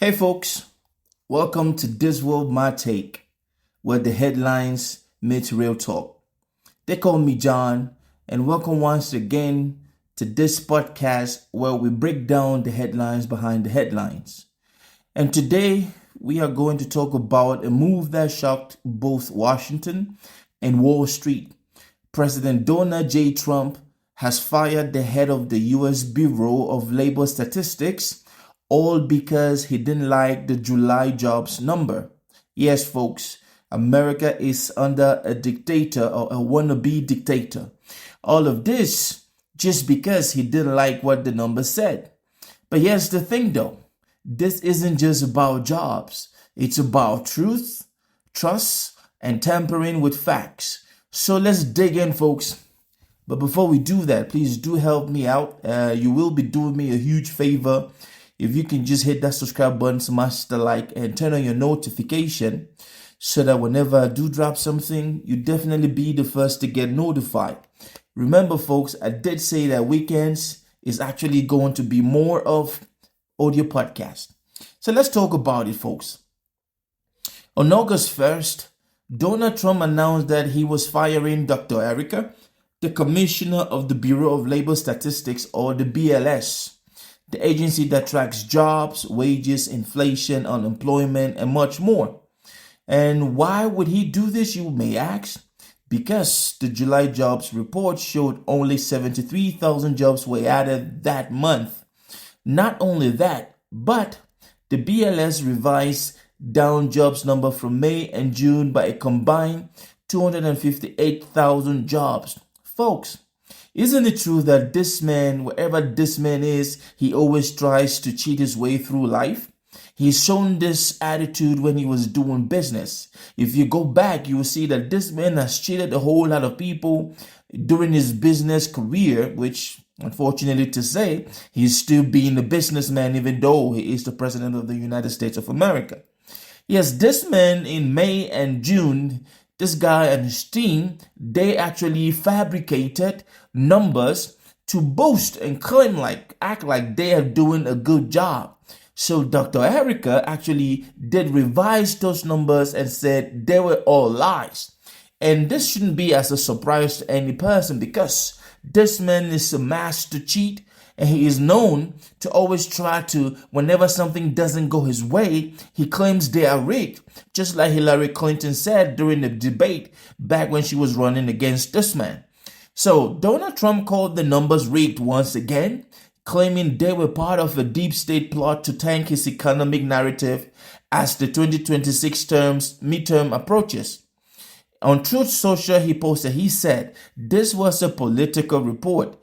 Hey folks, welcome to This World My Take, where the headlines meet real talk. They call me John, and welcome once again to this podcast where we break down the headlines behind the headlines. And today we are going to talk about a move that shocked both Washington and Wall Street. President Donald J. Trump has fired the head of the U.S. Bureau of Labor Statistics, all because he didn't like the July jobs number. Yes, folks, America is under a dictator or a wannabe dictator. All of this just because he didn't like what the number said. But here's the thing though, this isn't just about jobs. It's about truth, trust, and tampering with facts. So let's dig in, folks. But before we do that, please do help me out. You will be doing me a huge favor if you can just hit that subscribe button, smash the like, and turn on your notification so that whenever I do drop something, you definitely be the first to get notified. Remember, folks, I did say that weekends is actually going to be more of audio podcast. So let's talk about it, folks. On August 1st, Donald Trump announced that he was firing Dr. Erika, the commissioner of the Bureau of Labor Statistics, or the BLS, the agency that tracks jobs, wages, inflation, unemployment, and much more. And why would he do this, you may ask? Because the July jobs report showed only 73,000 jobs were added that month. Not only that, but the BLS revised down jobs number from May and June by a combined 258,000 jobs. Folks, isn't it true that this man, wherever this man is, he always tries to cheat his way through life? He's shown this attitude when he was doing business. If you go back, you will see that this man has cheated a whole lot of people during his business career, which, unfortunately to say, he's still being a businessman even though he is the president of the United States of America. Yes, this man in May and June, this guy and his team, they actually fabricated numbers to boast and act like they are doing a good job. So Dr. Erika actually did revise those numbers and said they were all lies. And this shouldn't be as a surprise to any person because this man is a master cheat. And he is known to always try to, whenever something doesn't go his way, he claims they are rigged. Just like Hillary Clinton said during the debate back when she was running against this man. So Donald Trump called the numbers rigged once again, claiming they were part of a deep state plot to tank his economic narrative as the 2026 midterm approaches. On Truth Social, he said, this was a political report.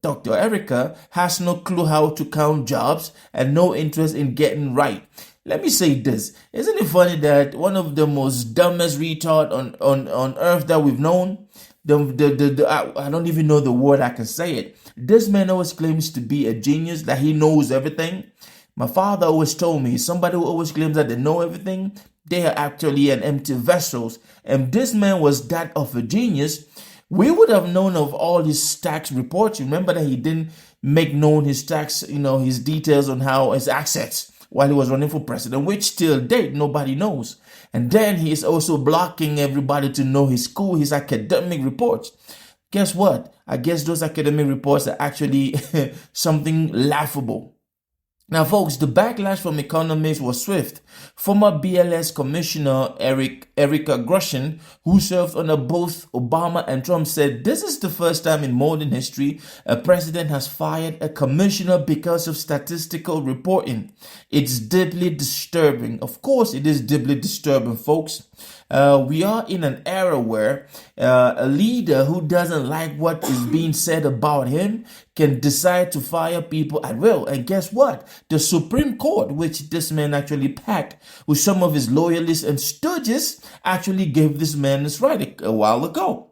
Dr. Erika has no clue how to count jobs and no interest in getting right. Let me say this. Isn't it funny that one of the most dumbest retard on earth that we've known, I don't even know the word I can say it. This man always claims to be a genius, that he knows everything. My father always told me somebody who always claims that they know everything, they are actually an empty vessels. And this man was that of a genius. We would have known of all his tax reports. Remember that he didn't make known his tax, his details on how his assets while he was running for president, which till date nobody knows. And then he is also blocking everybody to know his academic reports. Guess what? I guess those academic reports are actually something laughable. Now, folks, the backlash from economists was swift. Former BLS Commissioner Erika Grushin, who served under both Obama and Trump, said this is the first time in modern history a president has fired a commissioner because of statistical reporting. It's deeply disturbing. Of course, it is deeply disturbing, folks. We are in an era where a leader who doesn't like what is being said about him can decide to fire people at will. And guess what? The Supreme Court, which this man actually packed with some of his loyalists and stooges, actually gave this man his right a while ago.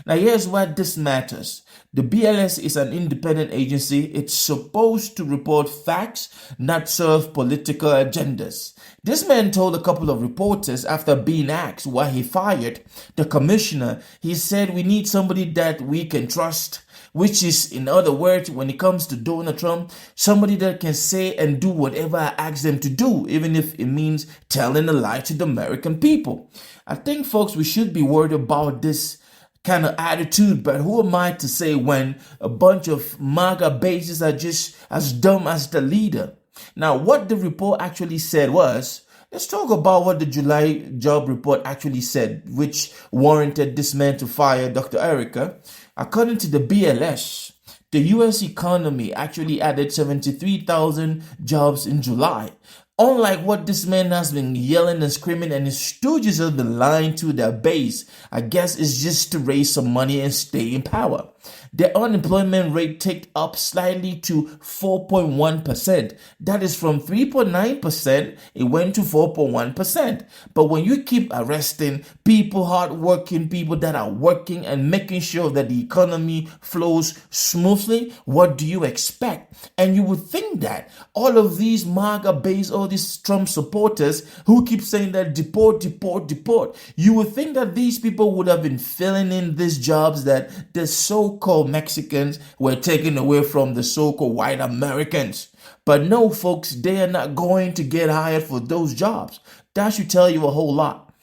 Now, here's why this matters. The BLS is an independent agency. It's supposed to report facts, not serve political agendas. This man told a couple of reporters after being asked why he fired the commissioner, he said, we need somebody that we can trust. which is, in other words, when it comes to Donald Trump, somebody that can say and do whatever I ask them to do, even if it means telling a lie to the American people. I think, folks, we should be worried about this kind of attitude, but who am I to say when a bunch of MAGA bases are just as dumb as the leader? Now, what the report actually said was, let's talk about what the July job report actually said, which warranted this man to fire Dr. Erica. According to the BLS, the U.S. economy actually added 73,000 jobs in July. Unlike what this man has been yelling and screaming and his stooges have been lying to their base, I guess it's just to raise some money and stay in power. The unemployment rate ticked up slightly to 4.1%. That is from 3.9%, it went to 4.1%. But when you keep arresting people, hardworking people that are working and making sure that the economy flows smoothly, what do you expect? And you would think that all of these MAGA base, all these Trump supporters who keep saying that deport, deport, deport, you would think that these people would have been filling in these jobs that the so-called Mexicans were taken away from the so-called white Americans. But no, folks, they are not going to get hired for those jobs. That should tell you a whole lot.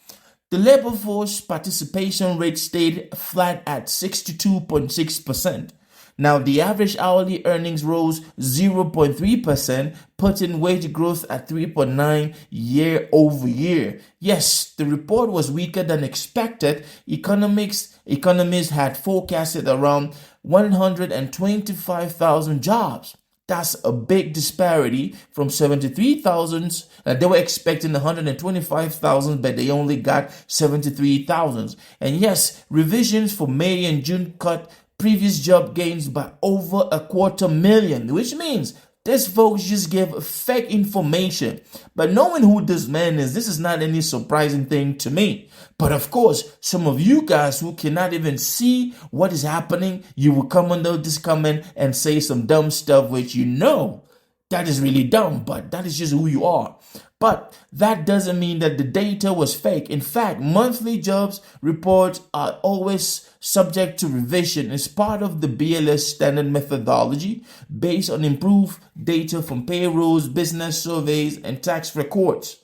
The labor force participation rate stayed flat at 62.6%. Now, the average hourly earnings rose 0.3%, putting wage growth at 3.9% year over year. Yes, the report was weaker than expected. Economists had forecasted around 125,000 jobs. That's a big disparity from 73,000. They were expecting 125,000, but they only got 73,000. And yes, revisions for May and June cut previous job gains by over 250,000, which means these folks just give fake information. But knowing who this man is, this is not any surprising thing to me. But of course, some of you guys who cannot even see what is happening, you will come under this comment and say some dumb stuff, which you know that is really dumb, but that is just who you are. But that doesn't mean that the data was fake. In fact, monthly jobs reports are always subject to revision as part of the BLS standard methodology based on improved data from payrolls, business surveys, and tax records.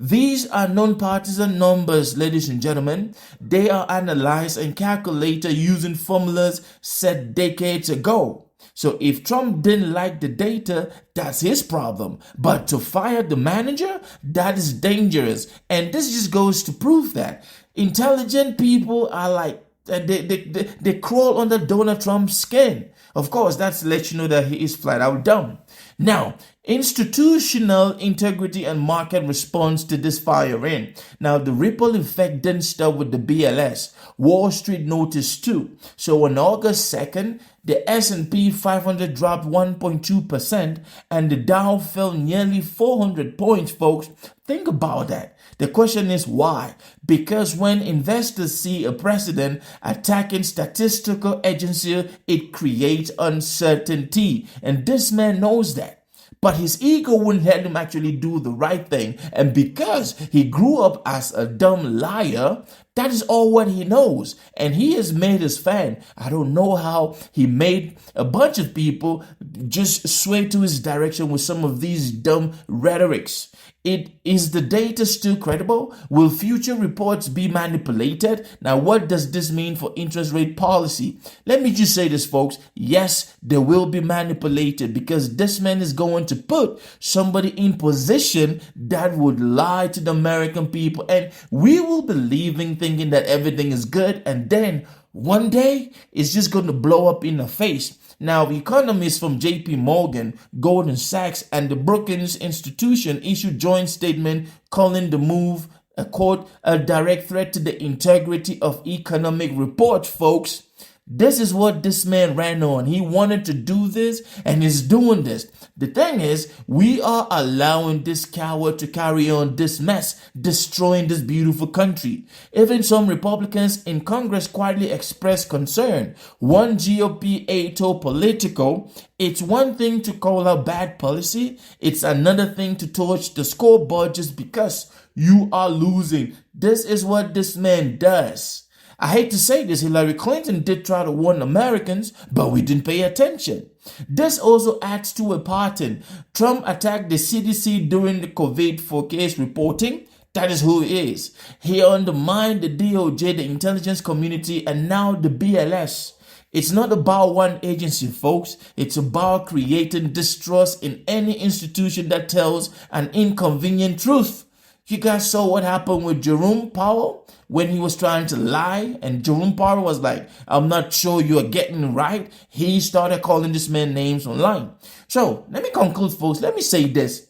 These are non-partisan numbers, ladies and gentlemen. They are analyzed and calculated using formulas set decades ago. So if Trump didn't like the data, that's his problem. But to fire the manager, that is dangerous. And this just goes to prove that intelligent people are like, they crawl under Donald Trump's skin. Of course, that's to let you know that he is flat out dumb. Now, institutional integrity and market response to this firing. Now, the ripple effect didn't stop with the BLS. Wall Street noticed too. So on August 2nd, the S&P 500 dropped 1.2% and the Dow fell nearly 400 points, folks. Think about that. The question is why? Because when investors see a president attacking statistical agency, it creates uncertainty. And this man knows that. But his ego wouldn't let him actually do the right thing. And because he grew up as a dumb liar, that is all what he knows. And he has made his fan. I don't know how he made a bunch of people just sway to his direction with some of these dumb rhetorics. Is the data still credible? Will future reports be manipulated? Now, what does this mean for interest rate policy? Let me just say this, folks. Yes, they will be manipulated because this man is going to put somebody in position that would lie to the American people. And we will be leaving thinking that everything is good. And then one day it's just going to blow up in the face. Now, economists from JP Morgan, Goldman Sachs, and the Brookings Institution issued joint statement calling the move a quote, a direct threat to the integrity of economic report, folks. This is what this man ran on. He wanted to do this and is doing this. The thing is, we are allowing this coward to carry on this mess, destroying this beautiful country. Even some Republicans in Congress quietly expressed concern. One GOP aide told Politico, it's one thing to call out bad policy. It's another thing to torch the scoreboard just because you are losing. This is what this man does. I hate to say this, Hillary Clinton did try to warn Americans, but we didn't pay attention. This also adds to a pattern. Trump attacked the CDC during the COVID forecast reporting. That is who he is. He undermined the DOJ, the intelligence community, and now the BLS. It's not about one agency, folks. It's about creating distrust in any institution that tells an inconvenient truth. You guys saw what happened with Jerome Powell when he was trying to lie, and Jerome Powell was like, I'm not sure you're getting it right. He started calling this man names online. So let me conclude, folks. Let me say this.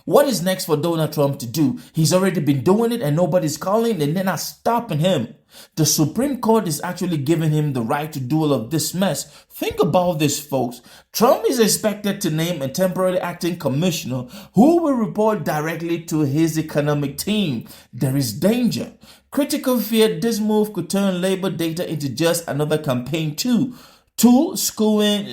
What is next for Donald Trump to do? He's already been doing it and nobody's calling, and they're not stopping him. The Supreme Court is actually giving him the right to do all of this mess. Think about this, folks. Trump is expected to name a temporary acting commissioner who will report directly to his economic team. There is danger. Critical fear this move could turn labor data into just another campaign tool skewing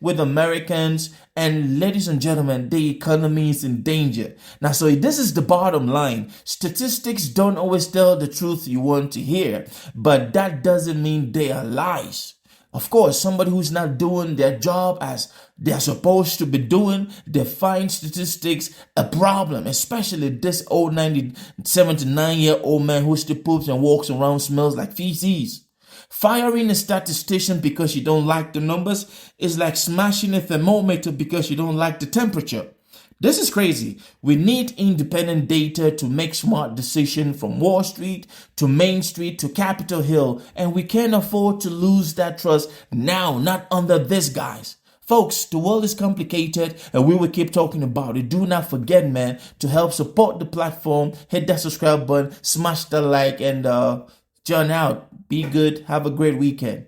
with Americans. And ladies and gentlemen, the economy is in danger. Now, so this is the bottom line. Statistics don't always tell the truth you want to hear, but that doesn't mean they are lies. Of course, somebody who's not doing their job as they're supposed to be doing, they find statistics a problem, especially this old 97 to 9-year-old man who still poops and walks around, smells like feces. Firing a statistician because you don't like the numbers is like smashing a thermometer because you don't like the temperature. This is crazy. We need independent data to make smart decisions from Wall Street to Main Street to Capitol Hill, and we can't afford to lose that trust now, not under this, guys. Folks, the world is complicated and we will keep talking about it. Do not forget, man, to help support the platform. Hit that subscribe button, smash the like, and John out. Be good. Have a great weekend.